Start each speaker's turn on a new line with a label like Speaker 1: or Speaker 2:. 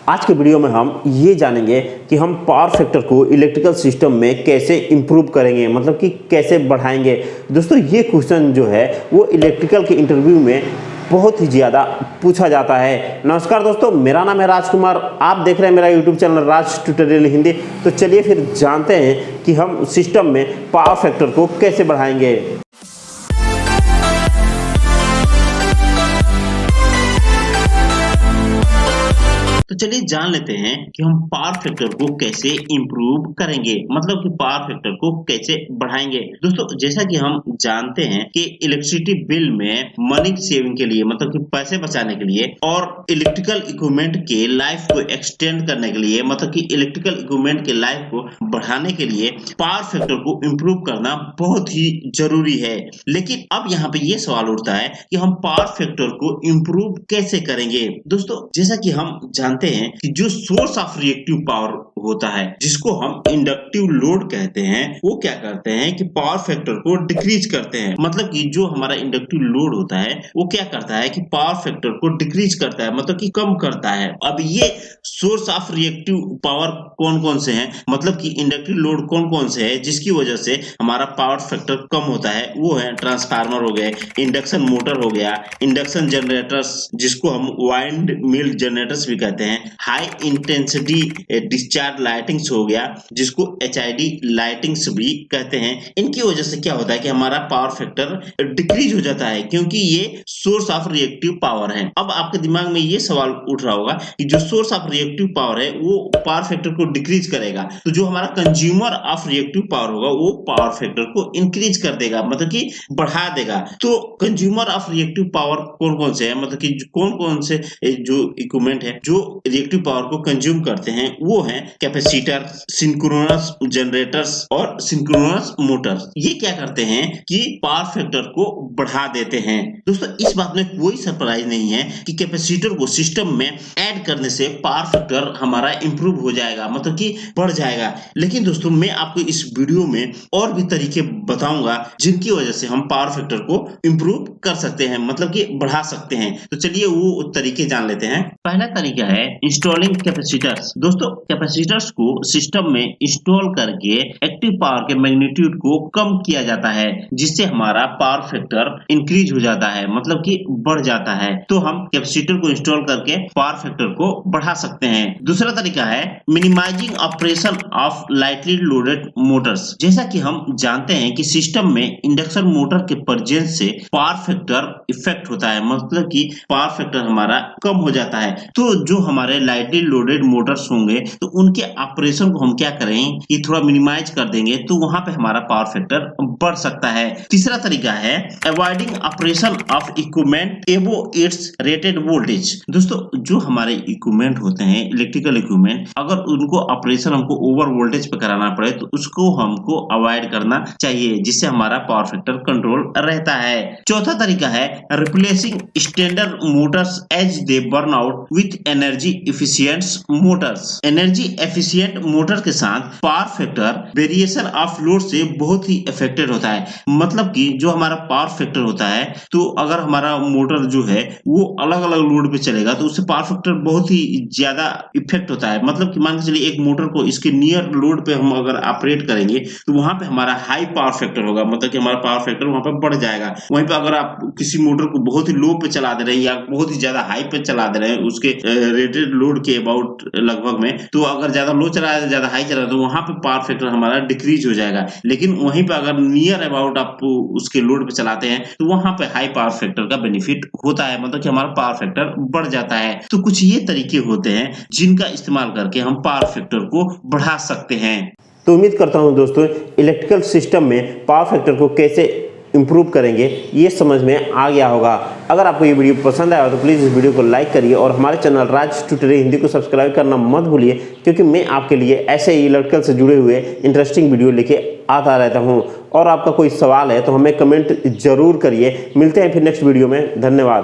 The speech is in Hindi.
Speaker 1: आज के वीडियो में हम ये जानेंगे कि हम पावर फैक्टर को इलेक्ट्रिकल सिस्टम में कैसे इम्प्रूव करेंगे, मतलब कि कैसे बढ़ाएंगे। दोस्तों ये क्वेश्चन जो है वो इलेक्ट्रिकल के इंटरव्यू में बहुत ही ज़्यादा पूछा जाता है। नमस्कार दोस्तों, मेरा नाम है राजकुमार, आप देख रहे हैं मेरा यूट्यूब चैनल राज ट्यूटोरियल हिंदी। तो चलिए फिर जानते हैं कि हम सिस्टम में पावर फैक्टर को कैसे बढ़ाएंगे।
Speaker 2: तो चलिए जान लेते हैं कि हम पावर फैक्टर को कैसे इंप्रूव करेंगे, मतलब कि पावर फैक्टर को कैसे बढ़ाएंगे। दोस्तों जैसा कि हम जानते हैं कि इलेक्ट्रिसिटी बिल में मनी सेविंग के लिए, मतलब कि पैसे बचाने के लिए और इलेक्ट्रिकल इक्विपमेंट के लाइफ को एक्सटेंड करने के लिए, मतलब कि इलेक्ट्रिकल इक्विपमेंट के लाइफ को बढ़ाने के लिए पावर फैक्टर को इंप्रूव करना बहुत ही जरूरी है। लेकिन अब यहाँ पे ये सवाल उठता है कि हम पावर फैक्टर को इंप्रूव कैसे करेंगे। दोस्तों जैसा कि हम जानते हैं कि जो सोर्स ऑफ रिएक्टिव पावर होता है, जिसको हम इंडक्टिव लोड कहते हैं, वो क्या करते हैं कि पावर फैक्टर को डिक्रीज करते हैं। मतलब कि जो हमारा इंडक्टिव लोड होता है वो क्या करता है कि पावर फैक्टर को डिक्रीज करता है, मतलब कि कम करता है। अब ये सोर्स ऑफ रिएक्टिव पावर कौन कौन से हैं, मतलब कि इंडक्टिव लोड कौन कौन से है जिसकी वजह से हमारा पावर फैक्टर कम होता है। वो है ट्रांसफार्मर हो गए, इंडक्शन मोटर हो गया, इंडक्शन जनरेटर्स जिसको हम वाइंड मिल जनरेटर्स भी कहते हैं, हाई इंटेंसिटी डिस्चार्ज लाइटिंग्स हो गया जिसको HID लाइटिंग्स भी कहते हैं। इनकी वजह से क्या होता है कि हमारा पावर फैक्टर डिक्रीज हो जाता है, क्योंकि ये सोर्स ऑफ रिएक्टिव पावर है। अब आपके दिमाग में ये सवाल उठ रहा होगा कि जो सोर्स ऑफ रिएक्टिव पावर है वो पावर फैक्टर को डिक्रीज करेगा, तो जो हमारा कंज्यूमर ऑफ रिएक्टिव पावर होगा वो पावर फैक्टर को इंक्रीज कर देगा, मतलब कि बढ़ा देगा। तो कंज्यूमर ऑफ रिएक्टिव पावर कौन कौन से है, मतलब कि कौन कौन से जो इक्विपमेंट है जो रिएक्टिव पावर को कंज्यूम करते हैं, वो है कैपेसिटर, सिंक्रोनस जनरेटर्स और सिंक्रोनस मोटर्स। ये क्या करते हैं कि पावर फैक्टर को बढ़ा देते हैं। दोस्तों इस बात में कोई सरप्राइज नहीं है कि कैपेसिटर को सिस्टम में ऐड करने से पावर फैक्टर हमारा इंप्रूव हो जाएगा, मतलब कि बढ़ जाएगा। लेकिन दोस्तों मैं आपको इस वीडियो में और भी तरीके बताऊंगा जिनकी वजह से हम पावर फैक्टर को इंप्रूव कर सकते हैं, मतलब कि बढ़ा सकते हैं। तो चलिए वो तरीके जान लेते हैं। पहला तरीका है इंस्टॉलिंग कैपेसिटर्स। दोस्तों कैपेसिटर्स को सिस्टम में इंस्टॉल करके एक्टिव पावर के मैग्नीट्यूड को कम किया जाता है, जिससे हमारा पावर फैक्टर इंक्रीज हो जाता है, मतलब कि बढ़ जाता है। तो हम कैपेसिटर को इंस्टॉल करके पावर फैक्टर को बढ़ा सकते हैं। दूसरा तरीका है minimizing operation of lightly loaded motors. जैसा कि हम जानते हैं कि सिस्टम में इंडक्शन मोटर के प्रेजेंस से पावर फैक्टर इफेक्ट होता है, मतलब कि पावर फैक्टर हमारा कम हो जाता है। तो जो हमारे लाइटली लोडेड मोटर्स होंगे तो उनके ऑपरेशन को हम क्या करें कि थोड़ा मिनिमाइज कर देंगे, तो वहां पे हमारा पावर फैक्टर बढ़ सकता है। तीसरा तरीका है अवॉइडिंग ऑपरेशन ऑफ इक्विपमेंट एबो इट्स रेटेड वोल्टेज। दोस्तों जो हमारे इक्विपमेंट होते हैं, इलेक्ट्रिकल इक्विपमेंट, अगर उनको ऑपरेशन हमको ओवर वोल्टेज पे कराना पड़े तो उसको हमको अवॉइड करना चाहिए, जिससे हमारा पावर फैक्टर कंट्रोल रहता है। चौथा तरीका है replacing standard motors as they burn out with energy efficient motors. Energy efficient motor के साथ power factor variation of load से बहुत ही अफेक्टेड होता है। मतलब कि जो हमारा पावर फैक्टर होता है, तो अगर हमारा मोटर जो है वो अलग अलग लोड पे चलेगा तो उससे पावर फैक्टर बहुत ही ज्यादा इफेक्ट होता है। मतलब कि मान के चलिए एक मोटर को इसके नियर लोड पे हम अगर ऑपरेट करेंगे तो वहां पे हमारा हाई पावर फैक्टर होगा, मतलब कि हमारा पावर फैक्टर वहां पे बढ़ जाएगा। वहीं पे अगर आप किसी मोटर को बहुत ही लो पे चला दे रहे हैं या बहुत ही ज्यादा हाई पे चला दे रहे हैं उसके रेटेड लोड के अबाउट लगभग में, तो अगर ज्यादा लो चला रहे हैं ज्यादा हाई चला रहे हैं तो वहां पे पावर फैक्टर हमारा डिक्रीज हो जाएगा। लेकिन वहीं पे अगर नियर अबाउट आप उसके लोड पे चलाते हैं तो वहां पे हाई पावर फैक्टर का बेनिफिट होता है, मतलब कि हमारा पावर फैक्टर बढ़ जाता है। तो कुछ ये तरीके होते हैं जिनका इस्तेमाल करके हम पावर फैक्टर को बढ़ा सकते हैं।
Speaker 1: तो उम्मीद करता हूं दोस्तों इलेक्ट्रिकल सिस्टम में पावर फैक्टर को कैसे इम्प्रूव करेंगे ये समझ में आ गया होगा। अगर आपको ये वीडियो पसंद आया हो तो प्लीज़ इस वीडियो को लाइक करिए और हमारे चैनल राज ट्यूटोरियल हिंदी को सब्सक्राइब करना मत भूलिए, क्योंकि मैं आपके लिए ऐसे ही इलेक्ट्रिकल से जुड़े हुए इंटरेस्टिंग वीडियो लेके आता रहता हूँ। और आपका कोई सवाल है तो हमें कमेंट जरूर करिए। मिलते हैं फिर नेक्स्ट वीडियो में। धन्यवाद।